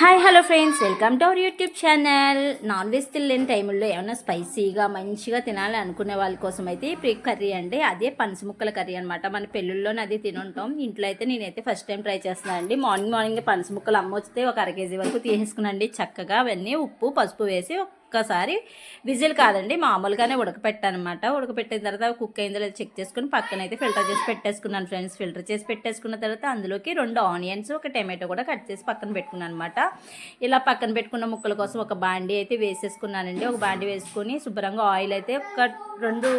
Hi hello friends, welcome to our YouTube channel. Non veg తినలేని టైంలో ఏమైనా స్పైసీగా మంచిగా తినాలి అనుకునే వాళ్ళ కోసం అయితే ఈ కర్రీ అండి. అదే పనస ముక్కల కర్రీ అనమాట. మన పెళ్ళిళ్ళలోనే అది తినుంటాం. ఇంట్లో అయితే నేనైతే ఫస్ట్ టైం ట్రై చేస్తున్నాను అండి. మార్నింగ్ పనస ముక్కలు అమ్మ వస్తే ఒక 1/2 kg వరకు తీసేసుకున్నాండి. చక్కగా అవన్నీ ఉప్పు పసుపు వేసి ఒక్కసారి విజిల్ కాదండి, మామూలుగానే ఉడకపెట్టానమాట. ఉడకపెట్టిన తర్వాత కుక్ అయిందో లేదో చెక్ చేసుకుని పక్కన అయితే ఫిల్టర్ చేసి పెట్టేసుకున్నాను ఫ్రెండ్స్. ఫిల్టర్ చేసి పెట్టేసుకున్న తర్వాత అందులోకి 2 ఆనియన్స్, ఒక టమాటో కూడా కట్ చేసి పక్కన పెట్టుకున్నాను అనమాట. ఇలా పక్కన పెట్టుకున్న ముక్కల కోసం ఒక బాండీ అయితే వేసేసుకున్నానండి. ఒక బాండీ వేసుకొని శుభ్రంగా ఆయిల్ అయితే ఒక 2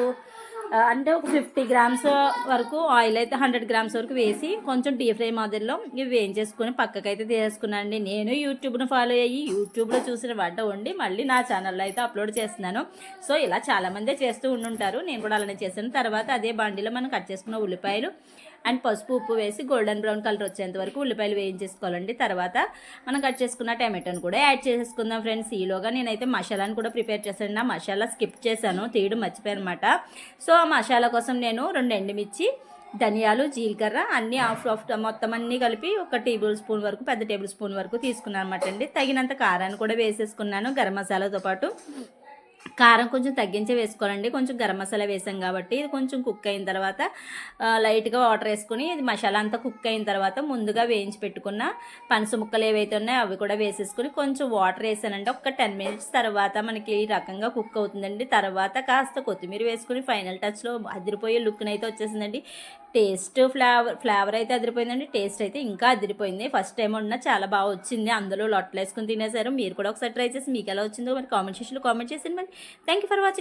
అంటే ఒక 50 grams వరకు ఆయిల్ అయితే 100 grams వరకు వేసి కొంచెం డీప్ ఫ్రై మాదిరిలో ఇవి వేయించేసుకొని పక్కకైతే తీసేసుకున్నానండి. నేను యూట్యూబ్ను ఫాలో అయ్యి యూట్యూబ్లో చూసిన వంట వండి మళ్ళీ నా ఛానల్లో అయితే అప్లోడ్ చేస్తున్నాను. సో ఇలా చాలామందే చేస్తూ ఉండుంటారు, నేను కూడా అలానే చేశాను. తర్వాత అదే బాండీలో మనం కట్ చేసుకున్న ఉల్లిపాయలు అండ్ పసుపు ఉప్పు వేసి గోల్డెన్ బ్రౌన్ కలర్ వచ్చేంత వరకు ఉల్లిపాయలు వేయించేసుకోవాలండి. తర్వాత మనం కట్ చేసుకున్న టమాటోని కూడా యాడ్ చేసేసుకుందాం ఫ్రెండ్స్. ఈలోగా నేనైతే మసాలాను కూడా ప్రిపేర్ చేశాను. నా మసాలా స్కిప్ చేశాను, తీయడం మర్చిపోయాను అనమాట. సో ఆ మసాలా కోసం నేను 2 ఎండుమిర్చి, ధనియాలు, జీలకర్ర అన్నీ హాఫ్ మొత్తం అన్నీ కలిపి ఒక టేబుల్ స్పూన్ వరకు, పెద్ద టేబుల్ స్పూన్ వరకు తీసుకున్నాను అనమాట అండి. తగినంత కారాన్ని కూడా వేసేసుకున్నాను. గరం మసాలాతో పాటు కారం కొంచెం తగ్గించే వేసుకోవాలండి. కొంచెం గరం మసాలా వేసాం కాబట్టి ఇది కొంచెం కుక్ అయిన తర్వాత లైట్గా వాటర్ వేసుకుని ఇది మసాలా అంతా కుక్ అయిన తర్వాత ముందుగా వేయించి పెట్టుకున్న పనస ముక్కలు ఏవైతే ఉన్నాయో అవి కూడా వేసేసుకుని కొంచెం వాటర్ వేసానంటే ఒక 10 minutes తర్వాత మనకి ఈ రకంగా కుక్ అవుతుందండి. తర్వాత కాస్త కొత్తిమీర వేసుకుని ఫైనల్ టచ్లో అదిరిపోయే లుక్ని అయితే వచ్చేసిందండి. ఫ్లేవర్ అయితే అదిరిపోయిందండి. టేస్ట్ అయితే ఇంకా అదిరిపోయింది. ఫస్ట్ టైం వండినా చాలా బాగా వచ్చింది. అందులో లొట్టలు వేసుకుని తినేసారు. మీరు కూడా ఒకసారి ట్రై చేసి మీకు ఎలా వచ్చిందో మరి కామెంట్ సెక్షన్లో కామెంట్ చేసి మరి థ్యాంక్ యూ ఫర్ వాచింగ్.